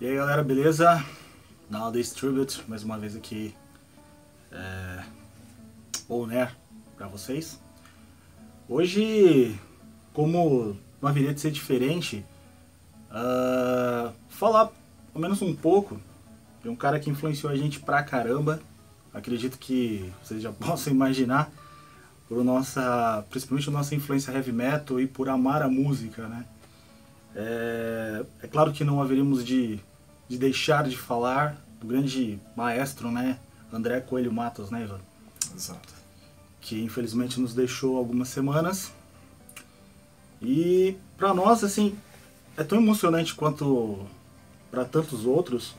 E aí galera, beleza? Nowadays Tribute, mais uma vez aqui On Air pra vocês. Hoje, como não haveria de ser diferente, falar ao menos um pouco de um cara que influenciou a gente pra caramba. Acredito que vocês já possam imaginar, principalmente a nossa influência heavy metal e por amar a música, né? É claro que não haveríamos de deixar de falar do grande maestro, né? André Coelho Matos, né, Ivan? Exato. Que infelizmente nos deixou há algumas semanas. E pra nós, assim, é tão emocionante quanto para tantos outros,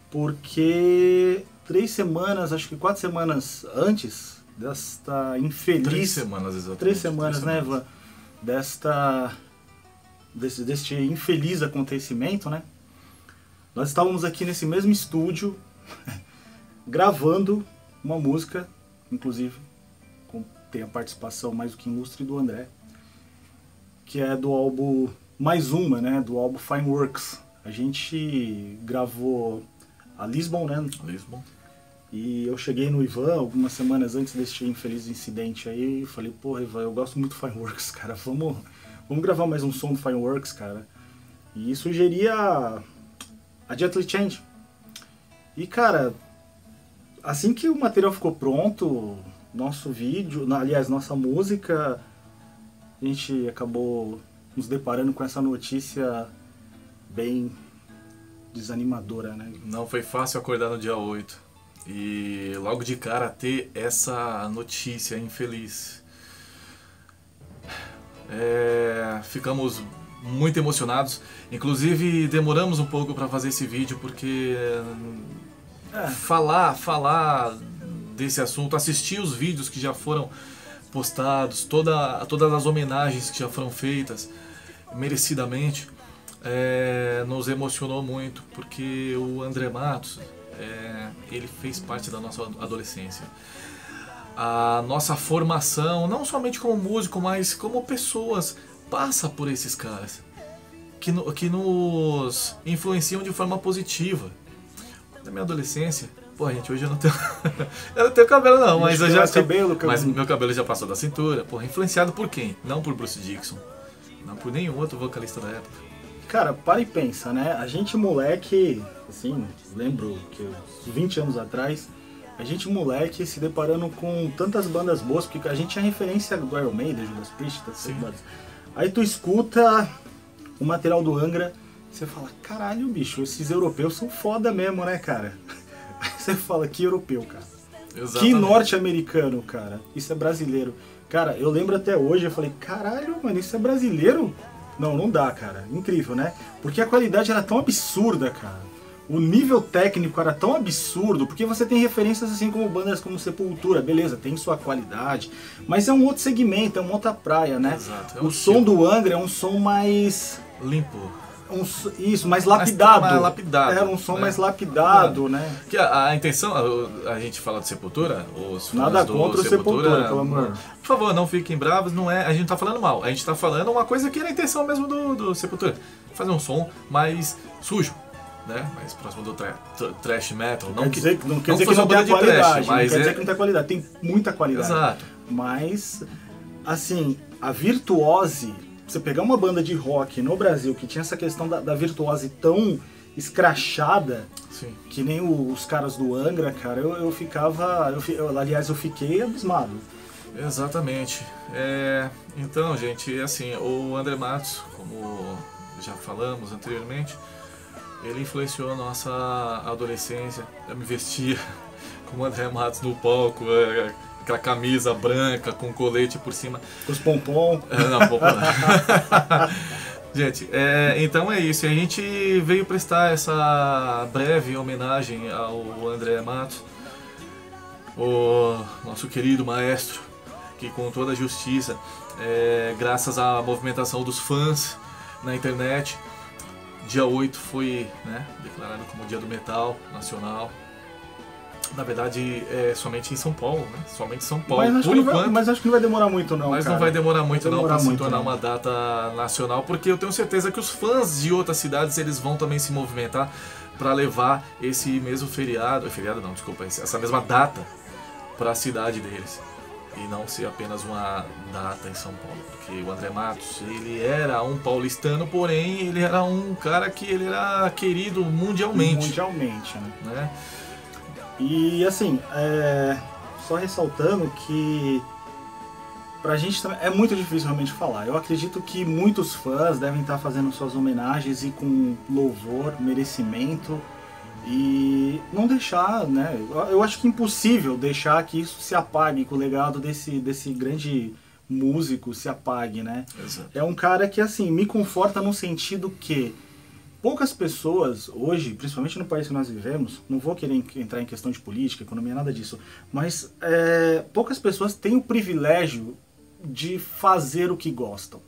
porque 3 semanas, acho que 4 semanas antes desta infeliz... 3 semanas, exatamente. 3 semanas, né, Ivan? Deste infeliz acontecimento, né? Nós estávamos aqui nesse mesmo estúdio gravando uma música, inclusive tem a participação mais do que ilustre do André, que é do álbum Mais Uma, né? Do álbum Fireworks. A gente gravou a Lisbon, né? Lisbon. E eu cheguei no Ivan algumas semanas antes deste infeliz incidente aí e falei, porra, Ivan, eu gosto muito do Fireworks, cara, vamos gravar mais um som do Fireworks, cara. E sugeria a Gently Change. E, cara, assim que o material ficou pronto, nosso vídeo, aliás, nossa música, a gente acabou nos deparando com essa notícia bem desanimadora, né? Não foi fácil acordar no dia 8 e logo de cara ter essa notícia infeliz. Ficamos muito emocionados, inclusive demoramos um pouco para fazer esse vídeo porque falar desse assunto, assistir os vídeos que já foram postados, todas as homenagens que já foram feitas merecidamente, nos emocionou muito, porque o André Matos, ele fez parte da nossa adolescência. A nossa formação, não somente como músico, mas como pessoas, passa por esses caras que nos influenciam de forma positiva. Na minha adolescência, pô, gente, hoje eu não tenho eu não tenho cabelo não, mas eu já mas meu cabelo já passou da cintura. Porra, influenciado por quem? Não por Bruce Dickinson, não por nenhum outro vocalista da época. Cara, para e pensa, né? A gente moleque, assim, lembro que uns 20 anos atrás, a gente moleque se deparando com tantas bandas boas, porque a gente tinha referência do Iron Maiden, Judas Priest, essas bandas. Aí tu escuta o material do Angra, você fala, caralho, bicho, esses europeus são foda mesmo, né, cara? Aí você fala, que europeu, cara. Exatamente. Que norte-americano, cara. Isso é brasileiro. Cara, eu lembro até hoje, eu falei, caralho, mano, isso é brasileiro? Não dá, cara. Incrível, né? Porque a qualidade era tão absurda, cara. O nível técnico era tão absurdo, porque você tem referências assim como bandas como Sepultura, beleza, tem sua qualidade, mas é um outro segmento, é uma outra praia, né? Exato, o som do Angra é um som mais... limpo. Mais lapidado. Mais lapidado. Era um som mais lapidado, né? Que a intenção, a gente fala de Sepultura, os fãs nada contra o Sepultura, pelo amor. Por favor, não fiquem bravos, a gente não tá falando mal, a gente tá falando uma coisa que era a intenção mesmo do Sepultura. Fazer um som mais sujo, né? Mais próximo do thrash metal. Não quer dizer que não tem qualidade, mas não quer dizer que não tem qualidade, tem muita qualidade. Exato. Mas, assim, a virtuose... Você pegar uma banda de rock no Brasil que tinha essa questão da virtuose tão escrachada, sim, que nem os caras do Angra, cara, eu fiquei abismado. Exatamente. Então, gente, assim, o André Matos, como já falamos anteriormente, ele influenciou a nossa adolescência. Eu me vestia como André Matos no palco, aquela camisa branca com colete por cima. Os pompom. Não, pompom não. Gente, então é isso. A gente veio prestar essa breve homenagem ao André Matos, o nosso querido maestro, que com toda a justiça, graças à movimentação dos fãs na internet, dia 8 foi, né, declarado como Dia do Metal Nacional. Na verdade, somente em São Paulo, né? Somente em São Paulo, por enquanto. Mas acho que não vai demorar muito não, Mas cara. não vai demorar muito não para se tornar uma data nacional, porque eu tenho certeza que os fãs de outras cidades, eles vão também se movimentar para levar esse mesmo feriado não, desculpa, essa mesma data para a cidade deles. E não ser apenas uma data em São Paulo, porque o André Matos, ele era um paulistano, porém ele era um cara que ele era querido mundialmente. Mundialmente, né? E assim, só ressaltando que pra gente é muito difícil realmente falar. Eu acredito que muitos fãs devem estar fazendo suas homenagens e com louvor, merecimento, e não deixar, né? Eu acho que é impossível deixar que isso se apague, que o legado desse grande músico se apague, né? Exato. É um cara que, assim, me conforta no sentido que poucas pessoas hoje, principalmente no país que nós vivemos, não vou querer entrar em questão de política, economia, nada disso, mas poucas pessoas têm o privilégio de fazer o que gostam,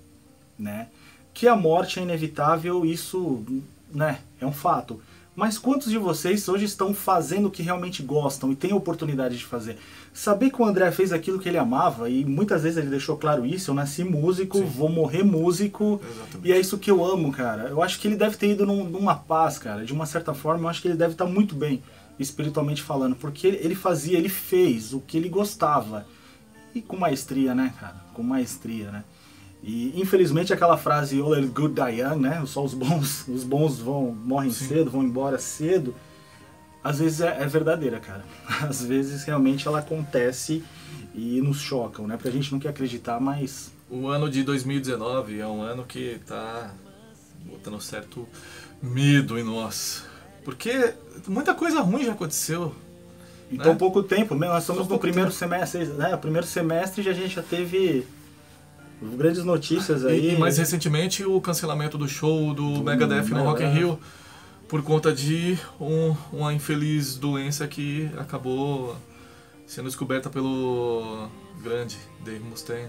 né? Que a morte é inevitável, isso, né, é um fato. Mas quantos de vocês hoje estão fazendo o que realmente gostam e têm a oportunidade de fazer? Saber que o André fez aquilo que ele amava, e muitas vezes ele deixou claro isso, eu nasci músico, sim, vou morrer músico, exatamente, e é isso que eu amo, cara. Eu acho que ele deve ter ido numa paz, cara. De uma certa forma, eu acho que ele deve estar muito bem, espiritualmente falando, porque ele fez o que ele gostava. E com maestria, né, cara? Com maestria, né? E infelizmente aquela frase "All good die young", né? Só os bons morrem, sim, cedo, vão embora cedo. Às vezes é verdadeira, cara. Às vezes realmente ela acontece e nos chocam, né? Porque a gente não quer acreditar, mas... O ano de 2019 é um ano que tá botando certo medo em nós. Porque muita coisa ruim já aconteceu. Em tão pouco tempo, nós estamos no primeiro semestre, né? O primeiro semestre a gente já teve grandes notícias aí. E mais recentemente o cancelamento do show do Megadeth no Rock in Rio por conta de uma infeliz doença que acabou sendo descoberta pelo grande Dave Mustaine.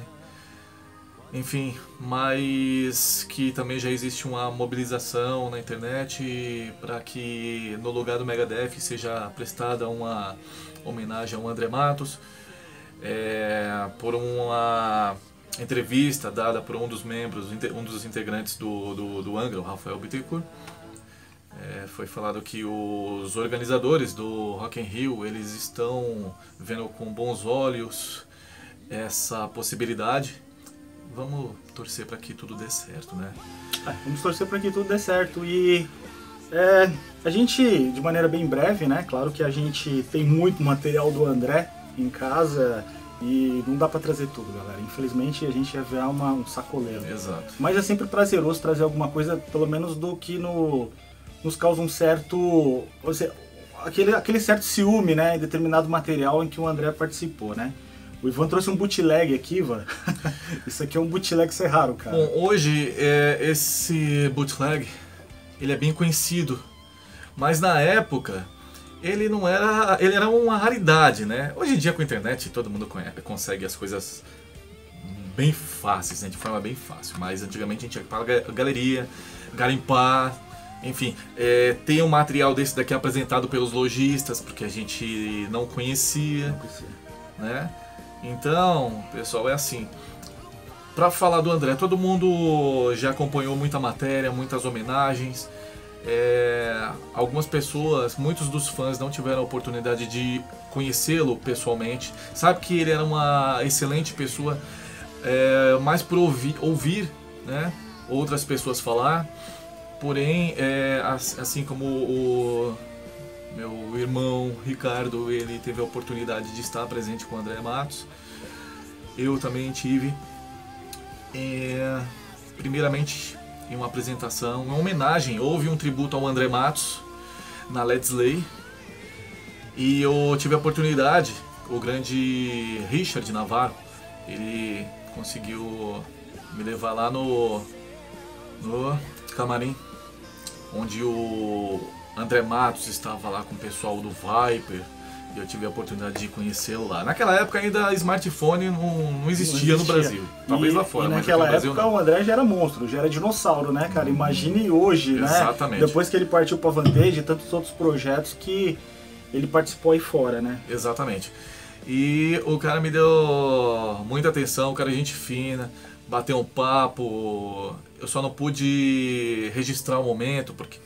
Enfim, mas que também já existe uma mobilização na internet para que no lugar do Megadeth seja prestada uma homenagem ao André Matos, por uma entrevista dada por um dos membros, um dos integrantes do Angra, o Rafael Bittencourt. Foi falado que os organizadores do Rock in Rio, eles estão vendo com bons olhos essa possibilidade. Vamos torcer para que tudo dê certo, né? Vamos torcer para que tudo dê certo. E a gente, de maneira bem breve, né? Claro que a gente tem muito material do André em casa e não dá para trazer tudo, galera. Infelizmente a gente ia virar um sacoleiro. Exato. Mas é sempre prazeroso trazer alguma coisa, pelo menos do que nos causa um certo... aquele certo ciúme, né? Em determinado material em que o André participou, né? O Ivan trouxe um bootleg aqui, Ivan. Isso aqui é um bootleg Serraro, cara. Bom, hoje esse bootleg, ele é bem conhecido, mas na época ele não era, ele era uma raridade, né? Hoje em dia com a internet todo mundo consegue as coisas bem fáceis, né? De forma bem fácil, mas antigamente a gente tinha que pagar a galeria, garimpar, enfim, ter um material desse daqui apresentado pelos lojistas, porque a gente não conhecia, né? Então, pessoal, é assim. Pra falar do André, todo mundo já acompanhou muita matéria, muitas homenagens. Algumas pessoas, muitos dos fãs não tiveram a oportunidade de conhecê-lo pessoalmente. Sabe que ele era uma excelente pessoa, mais por ouvir, né, outras pessoas falar. Porém, assim como o meu irmão Ricardo, ele teve a oportunidade de estar presente com o André Matos. Eu também tive. Primeiramente, em uma apresentação, uma homenagem, houve um tributo ao André Matos na Let's Lay. E eu tive a oportunidade, o grande Richard Navarro, ele conseguiu me levar lá no camarim, onde o André Matos estava lá com o pessoal do Viper, e eu tive a oportunidade de conhecê-lo lá. Naquela época ainda smartphone não existia no Brasil, talvez lá fora, mas naquela época não. O André já era monstro, já era dinossauro, né, cara? Imagine hoje, exatamente, né? Depois que ele partiu para a Vantage e tantos outros projetos que ele participou aí fora, né? Exatamente. E o cara me deu muita atenção, o cara é gente fina, bateu um papo. Eu só não pude registrar o momento, porque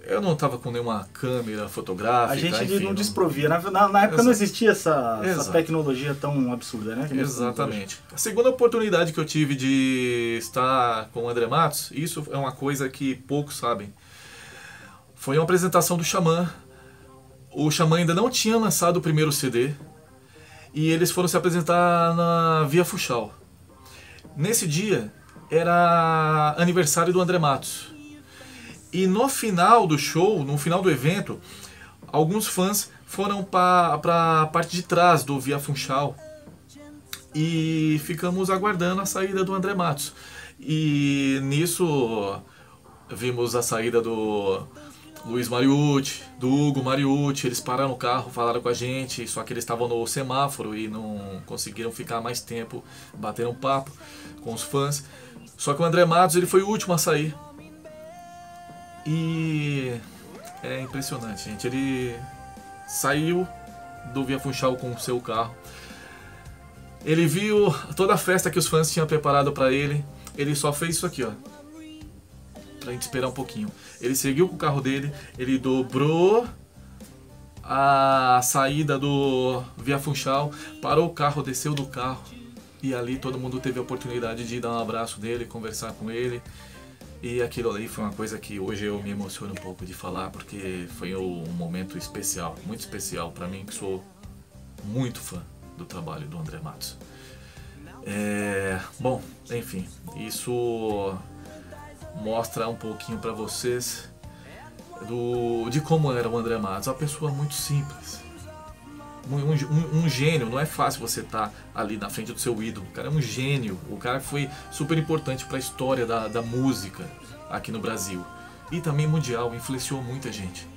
Eu não estava com nenhuma câmera fotográfica. A gente enfim, não desprovia. Na época não existia essa Exato. tecnologia tão absurda, né? Exatamente. A segunda oportunidade que eu tive de estar com o André Matos, isso é uma coisa que poucos sabem. Foi uma apresentação do Xamã. O Xamã ainda não tinha lançado o primeiro CD. E eles foram se apresentar na Via Funchal. Nesse dia era aniversário do André Matos. E no final do show, no final do evento, alguns fãs foram para a parte de trás do Via Funchal e ficamos aguardando a saída do André Matos. E nisso vimos a saída do Luiz Mariucci, do Hugo Mariucci. Eles pararam o carro, falaram com a gente, só que eles estavam no semáforo e não conseguiram ficar mais tempo, bateram um papo com os fãs. Só que o André Matos ele foi o último a sair. E é impressionante, gente. Ele saiu do Via Funchal com o seu carro. Ele viu toda a festa que os fãs tinham preparado para ele. Ele só fez isso aqui, ó, pra gente esperar um pouquinho. Ele seguiu com o carro dele, ele dobrou a saída do Via Funchal, parou o carro, desceu do carro e ali todo mundo teve a oportunidade de dar um abraço dele, conversar com ele. E aquilo ali foi uma coisa que hoje eu me emociono um pouco de falar, porque foi um momento especial, muito especial para mim, que sou muito fã do trabalho do André Matos. Bom, enfim, isso mostra um pouquinho para vocês de como era o André Matos, uma pessoa muito simples. Um gênio. Não é fácil você estar ali na frente do seu ídolo. O cara é um gênio. O cara foi super importante para a história da música aqui no Brasil e também mundial, influenciou muita gente,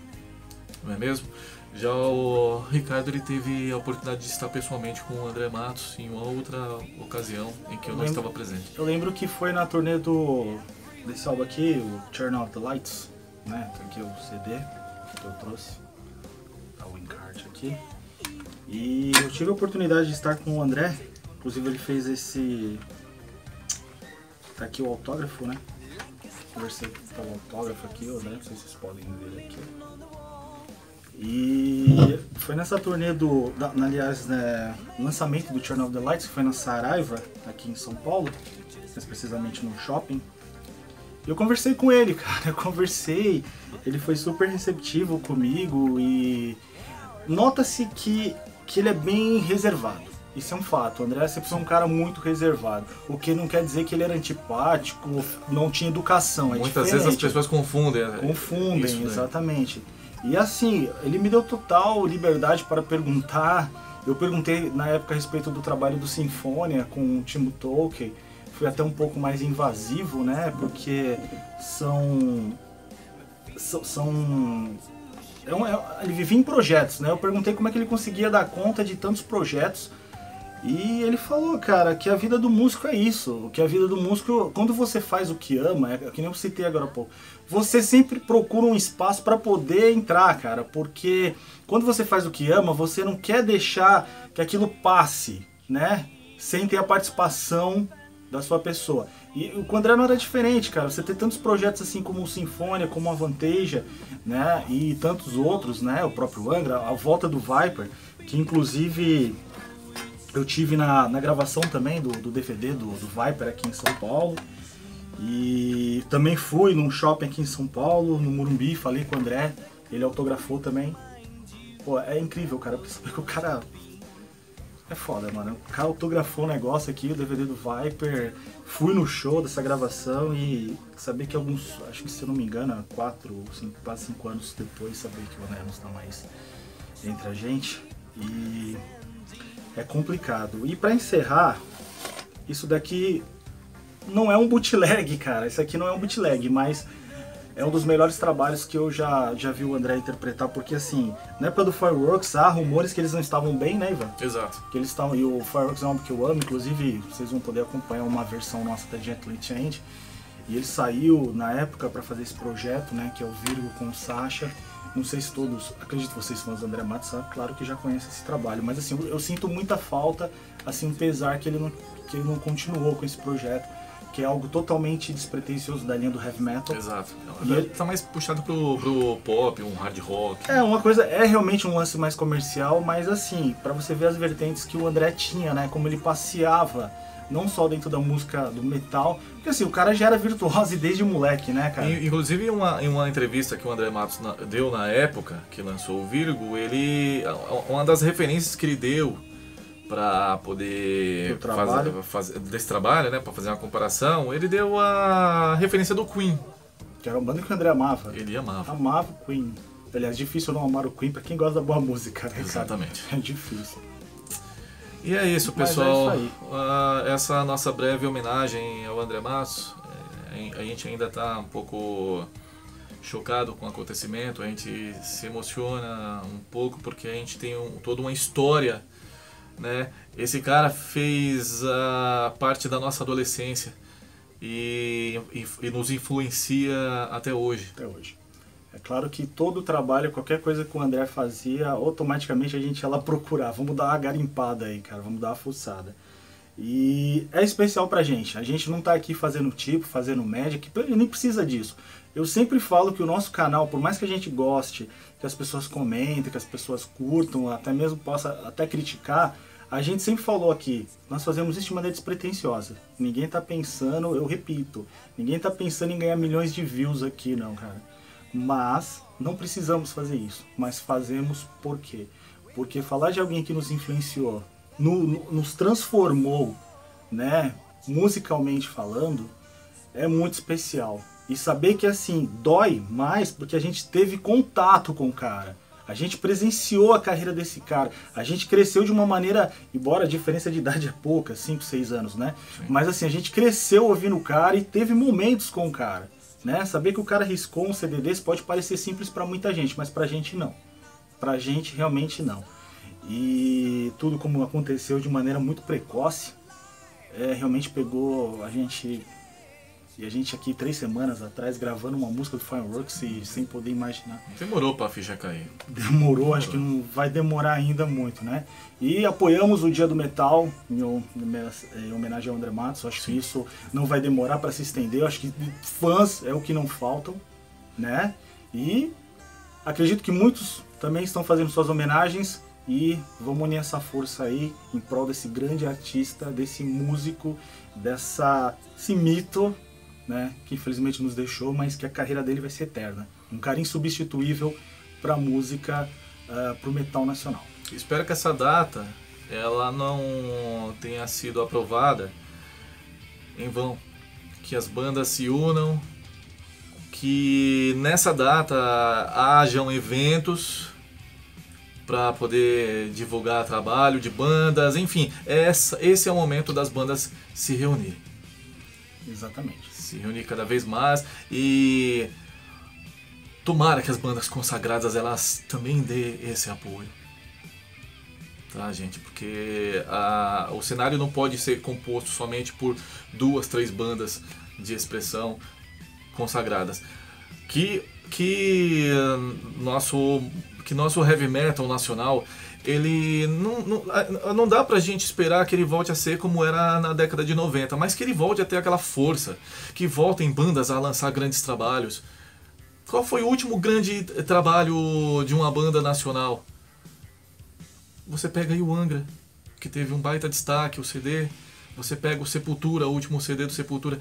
não é mesmo? Já o Ricardo ele teve a oportunidade de estar pessoalmente com o André Matos em uma outra ocasião em que eu não estava presente. Eu lembro que foi na turnê desse álbum aqui, o Turn Off the Lights, né? Tem aqui o CD que eu trouxe, tá o encarte aqui. E eu tive a oportunidade de estar com o André, inclusive ele fez esse... Tá aqui o autógrafo, né? Conversei com o autógrafo aqui, o André, não sei se vocês podem ver aqui. E foi nessa turnê aliás, né, lançamento do Turn Off the Lights, que foi na Saraiva, aqui em São Paulo, mais precisamente no shopping. E eu conversei com ele, cara, ele foi super receptivo comigo e nota-se que ele é bem reservado. Isso é um fato. O André sempre foi um cara muito reservado. O que não quer dizer que ele era antipático, não tinha educação. Muitas vezes as pessoas confundem. Confundem, isso, né? Exatamente. E assim, ele me deu total liberdade para perguntar. Eu perguntei na época a respeito do trabalho do Sinfonia com o Timo Tolkien. Foi até um pouco mais invasivo, né? Porque ele vivia em projetos, né? Eu perguntei como é que ele conseguia dar conta de tantos projetos e ele falou, cara, que a vida do músico é isso, que a vida do músico, quando você faz o que ama, é que nem eu citei agora há pouco, você sempre procura um espaço para poder entrar, cara, porque quando você faz o que ama, você não quer deixar que aquilo passe, né? Sem ter a participação da sua pessoa. E o André não era diferente, cara. Você tem tantos projetos assim como o Sinfonia, como a Vanteja, né? E tantos outros, né? O próprio Angra, a volta do Viper, que inclusive eu tive na gravação também do DVD do Viper aqui em São Paulo. E também fui num shopping aqui em São Paulo, no Morumbi, falei com o André, ele autografou também. Pô, é incrível, cara, porque o cara é foda, mano. O cara autografou o negócio aqui, o DVD do Viper, fui no show dessa gravação e saber que acho que se eu não me engano, quase 5 anos depois, saber que o André não está mais entre a gente. E é complicado. E pra encerrar, isso daqui não é um bootleg, cara. Isso aqui não é um bootleg, mas é um dos melhores trabalhos que eu já vi o André interpretar, porque assim, na época do Fireworks há rumores que eles não estavam bem, né, Ivan? Exato. Que eles estavam, e o Fireworks é um álbum que eu amo, inclusive vocês vão poder acompanhar uma versão nossa da Gently Change. E ele saiu na época para fazer esse projeto, né, que é o Virgo com o Sasha. Não sei se todos, acredito que vocês fãs do André Matos, sabe, claro que já conhecem esse trabalho, mas assim, eu sinto muita falta, assim, um pesar que ele não continuou com esse projeto, que é algo totalmente despretensioso da linha do heavy metal. Exato. E Ele tá mais puxado pro pop, um hard rock. Uma coisa, é realmente um lance mais comercial, mas assim, pra você ver as vertentes que o André tinha, né? Como ele passeava, não só dentro da música do metal, porque assim, o cara já era virtuoso desde moleque, né, cara? Inclusive, em uma entrevista que o André Matos deu na época, que lançou o Virgo, uma das referências que ele deu para poder fazer desse trabalho, né, para fazer uma comparação, ele deu a referência do Queen. Que era uma banda que o André amava. Ele amava. Amava o Queen. Aliás, difícil não amar o Queen pra quem gosta da boa música, né, exatamente. Cara? É difícil. E é isso, pessoal. É isso aí. Essa nossa breve homenagem ao André Matos. A gente ainda está um pouco chocado com o acontecimento, a gente se emociona um pouco porque a gente tem toda uma história, né? Esse cara fez parte da nossa adolescência e nos influencia até hoje. Até hoje. É claro que todo o trabalho, qualquer coisa que o André fazia, automaticamente a gente ia lá procurar. Vamos dar uma garimpada aí, cara. Vamos dar uma fuçada. E é especial pra gente. A gente não tá aqui fazendo tipo, fazendo média, que nem precisa disso. Eu sempre falo que o nosso canal, por mais que a gente goste, que as pessoas comentem, que as pessoas curtam, até mesmo possa até criticar, a gente sempre falou aqui, nós fazemos isso de maneira despretensiosa. Ninguém tá pensando, eu repito, ninguém tá pensando em ganhar milhões de views aqui, não, cara. Mas não precisamos fazer isso. Mas fazemos por quê? Porque falar de alguém que nos influenciou, nos transformou, né, musicalmente falando, é muito especial. E saber que assim, dói mais porque a gente teve contato com o cara. A gente presenciou a carreira desse cara. A gente cresceu de uma maneira, embora a diferença de idade é pouca, 5, 6 anos, né? Sim. Mas assim, a gente cresceu ouvindo o cara e teve momentos com o cara. Né? Saber que o cara riscou um CD desse pode parecer simples pra muita gente, mas pra gente não. Pra gente realmente não. E tudo como aconteceu de maneira muito precoce, realmente pegou a gente... E a gente aqui 3 semanas atrás gravando uma música do Fireworks e sem poder imaginar. Demorou pra ficha cair. Demorou, acho que não vai demorar ainda muito, né? E apoiamos o Dia do Metal, em homenagem ao André Matos. Acho que isso não vai demorar para se estender. Acho que fãs é o que não faltam, né? E acredito que muitos também estão fazendo suas homenagens. E vamos unir essa força aí em prol desse grande artista, desse músico, desse mito, né, que infelizmente nos deixou, mas que a carreira dele vai ser eterna. Um cara insubstituível para a música, para o metal nacional. Espero que essa data ela não tenha sido aprovada em vão. Que as bandas se unam, que nessa data hajam eventos para poder divulgar trabalho de bandas, enfim, esse é o momento das bandas se reunirem. Exatamente. Se reunir cada vez mais e tomara que as bandas consagradas elas também dê esse apoio, tá, gente? Porque o cenário não pode ser composto somente por 2, 3 bandas de expressão consagradas. Que nosso heavy metal nacional, ele não dá pra gente esperar que ele volte a ser como era na década de 90, mas que ele volte a ter aquela força, que voltem bandas a lançar grandes trabalhos. Qual foi o último grande trabalho de uma banda nacional? Você pega aí o Angra, que teve um baita destaque, o CD. Você pega o Sepultura, o último CD do Sepultura.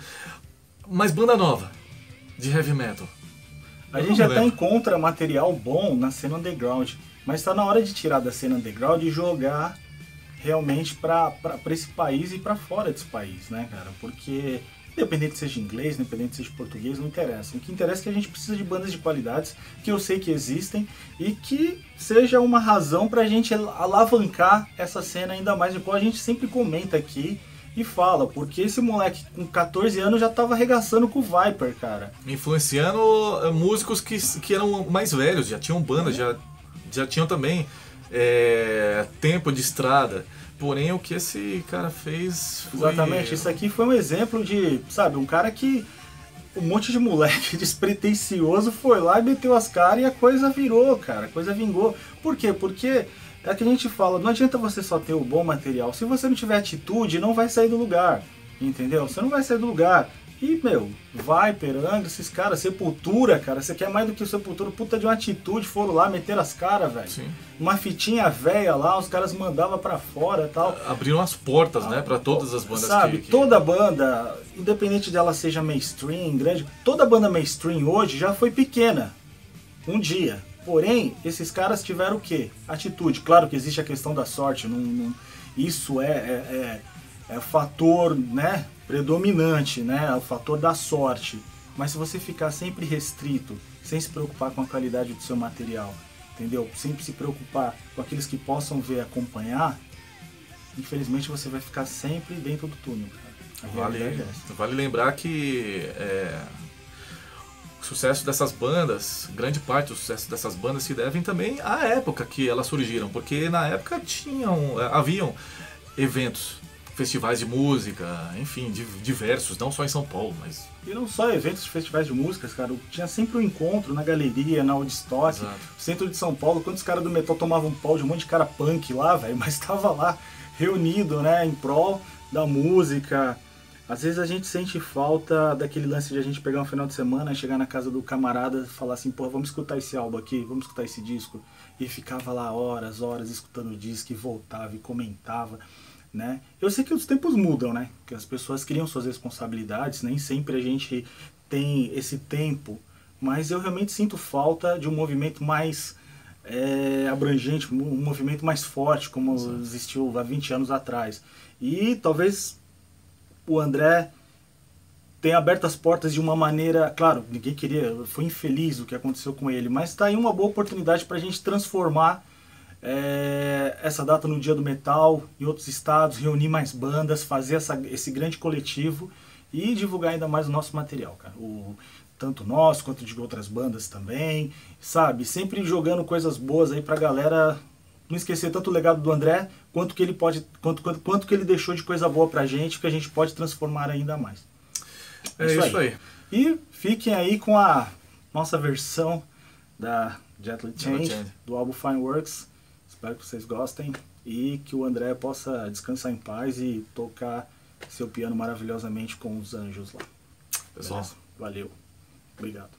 Mas banda nova, de heavy metal. A gente até encontra material bom na cena underground, mas está na hora de tirar da cena underground e jogar realmente para esse país e para fora desse país, né, cara? Porque independente seja inglês, independente seja português, não interessa. O que interessa é que a gente precisa de bandas de qualidades, que eu sei que existem, e que seja uma razão para a gente alavancar essa cena ainda mais, igual a gente sempre comenta aqui e fala, porque esse moleque com 14 anos já tava arregaçando com o Viper, cara. Influenciando músicos que eram mais velhos, já tinham banda, já tinham também tempo de estrada. Porém, o que esse cara fez foi... Exatamente, isso aqui foi um exemplo de, sabe, um cara que um monte de moleque despretensioso foi lá e meteu as caras e a coisa virou, cara, a coisa vingou. Por quê? Porque é que a gente fala, não adianta você só ter o bom material, se você não tiver atitude, não vai sair do lugar. entendeu? Você não vai sair do lugar. E, meu, Viper, Angra, esses caras, Sepultura, cara, você quer mais do que o Sepultura, puta de uma atitude, foram lá, meteram as caras, velho. Uma fitinha velha lá, os caras mandavam pra fora e tal. Abriram as portas, né, pra todas as bandas. Sabe, toda banda, independente de ela seja mainstream, grande, toda banda mainstream hoje já foi pequena, um dia. Porém, esses caras tiveram o quê? Atitude. Claro que existe a questão da sorte, isso é fator, né, predominante, né, o fator da sorte. Mas se você ficar sempre restrito, sem se preocupar com a qualidade do seu material, entendeu? Sempre se preocupar com aqueles que possam ver e acompanhar, infelizmente você vai ficar sempre dentro do túnel, cara. Vale lembrar que o sucesso dessas bandas, grande parte do sucesso dessas bandas se devem também à época que elas surgiram, porque na época haviam eventos, festivais de música, enfim, diversos, não só em São Paulo, mas... E não só eventos de festivais de músicas, cara, tinha sempre um encontro na galeria, na Woodstock, no centro de São Paulo, quando os caras do metal tomavam um pau de um monte de cara punk lá, velho, mas tava lá reunido, né, em prol da música. Às vezes a gente sente falta daquele lance de a gente pegar um final de semana, chegar na casa do camarada e falar assim, pô, vamos escutar esse álbum aqui, vamos escutar esse disco. E ficava lá horas escutando o disco e voltava e comentava. Né? Eu sei que os tempos mudam, né? Que as pessoas criam suas responsabilidades, nem sempre a gente tem esse tempo, mas eu realmente sinto falta de um movimento mais abrangente, um movimento mais forte, como existiu há 20 anos atrás. E talvez o André tenha aberto as portas de uma maneira, claro, ninguém queria, foi infeliz o que aconteceu com ele, mas está aí uma boa oportunidade para a gente transformar essa data no Dia do Metal em outros estados, reunir mais bandas, fazer esse grande coletivo e divulgar ainda mais o nosso material, cara. Tanto nós quanto de outras bandas também, sabe? Sempre jogando coisas boas aí pra galera não esquecer tanto o legado do André quanto que ele quanto que ele deixou de coisa boa pra gente, que a gente pode transformar ainda mais. É isso aí. E fiquem aí com a nossa versão da Gently Change, do álbum Fireworks. Espero que vocês gostem e que o André possa descansar em paz e tocar seu piano maravilhosamente com os anjos lá. Pessoal, valeu. Obrigado.